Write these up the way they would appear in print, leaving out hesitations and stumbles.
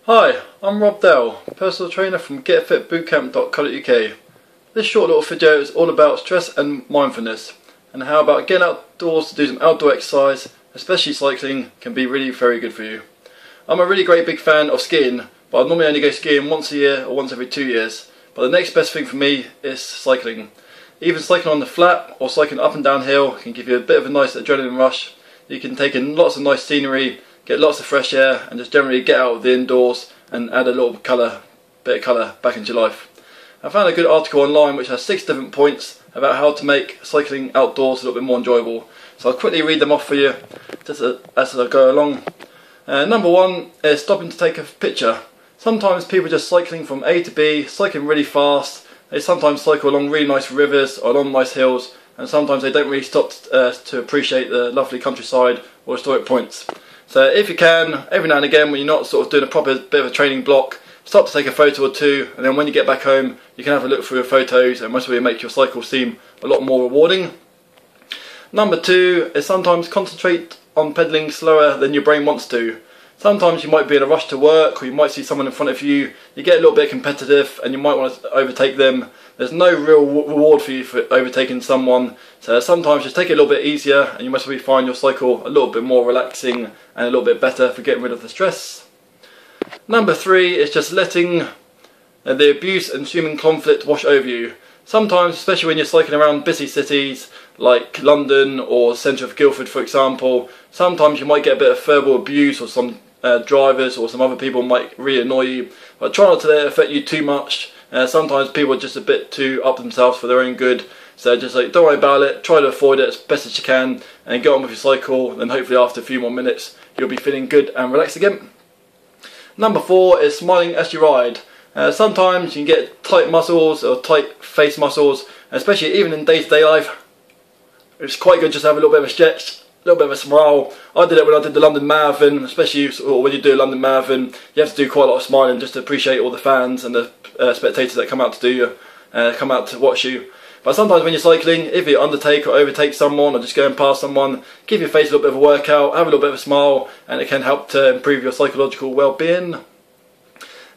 Hi, I'm Rob Dell, personal trainer from getfitbootcamp.co.uk. This short little video is all about stress and mindfulness, and how about getting outdoors to do some outdoor exercise, especially cycling, can be really very good for you. I'm a really great big fan of skiing, but I normally only go skiing once a year or once every 2 years. But the next best thing for me is cycling. Even cycling on the flat or cycling up and down hill can give you a bit of a nice adrenaline rush. You can take in lots of nice scenery, get lots of fresh air, and just generally get out of the indoors and add a little bit of colour back into your life. I found a good article online which has 6 different points about how to make cycling outdoors a little bit more enjoyable. So I'll quickly read them off for you just as I go along. Number 1 is stopping to take a picture. Sometimes people are just cycling from A to B, cycling really fast. They sometimes cycle along really nice rivers or along nice hills, and sometimes they don't really stop to appreciate the lovely countryside or historic points. So if you can, every now and again when you're not sort of doing a proper bit of a training block, stop to take a photo or two, and then when you get back home you can have a look through your photos and most of it make your cycle seem a lot more rewarding. Number 2 is sometimes concentrate on pedalling slower than your brain wants to. Sometimes you might be in a rush to work, or you might see someone in front of you, you get a little bit competitive and you might want to overtake them. There's no real reward for you for overtaking someone, so sometimes just take it a little bit easier and you must find your cycle a little bit more relaxing and a little bit better for getting rid of the stress. Number 3 is just letting the abuse and human conflict wash over you. Sometimes, especially when you're cycling around busy cities like London or the centre of Guildford for example, sometimes you might get a bit of verbal abuse, or some drivers or some other people might really annoy you, but try not to let it affect you too much. Sometimes people are just a bit too up themselves for their own good, so just like don't worry about it, try to avoid it as best as you can and get on with your cycle, and then hopefully after a few more minutes you'll be feeling good and relaxed again. Number 4 is smiling as you ride. Sometimes you can get tight muscles or tight face muscles, especially even in day-to-day life. It's quite good just to have a little bit of a stretch, a little bit of a smile. I did it when I did the London Marathon, especially when you do a London Marathon. You have to do quite a lot of smiling just to appreciate all the fans and the spectators that come out to watch you. But sometimes when you're cycling, if you undertake or overtake someone or just going past someone, give your face a little bit of a workout, have a little bit of a smile, and it can help to improve your psychological well-being.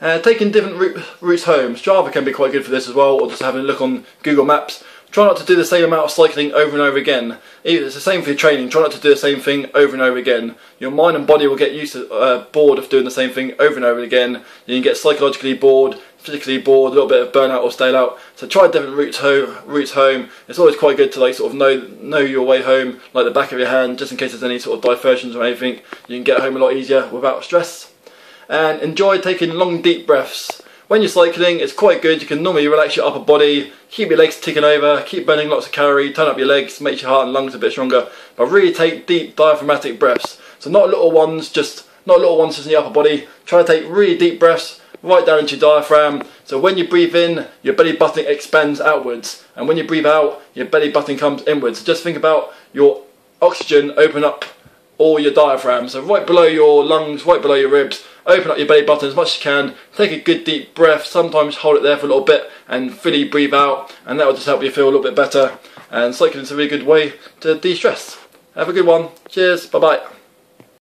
Taking different routes home. Strava can be quite good for this as well, or just having a look on Google Maps. Try not to do the same amount of cycling over and over again. It's the same for your training. Try not to do the same thing over and over again. Your mind and body will get used to bored of doing the same thing over and over again. You can get psychologically bored, physically bored, a little bit of burnout or stale out. So try different routes home. It's always quite good to like sort of know your way home like the back of your hand, just in case there's any sort of diversions or anything. You can get home a lot easier without stress. And enjoy taking long deep breaths. When you're cycling, it's quite good. You can normally relax your upper body, keep your legs ticking over, keep burning lots of calories, turn up your legs, make your heart and lungs a bit stronger, but really take deep diaphragmatic breaths. So not little ones just in the upper body. Try to take really deep breaths right down into your diaphragm. So when you breathe in, your belly button expands outwards, and when you breathe out, your belly button comes inwards. So just think about your oxygen open up all your diaphragm, so right below your lungs, right below your ribs. Open up your belly button as much as you can, take a good deep breath, sometimes hold it there for a little bit and fully breathe out, and that will just help you feel a little bit better. And cycling is a really good way to de-stress. Have a good one. Cheers, bye bye.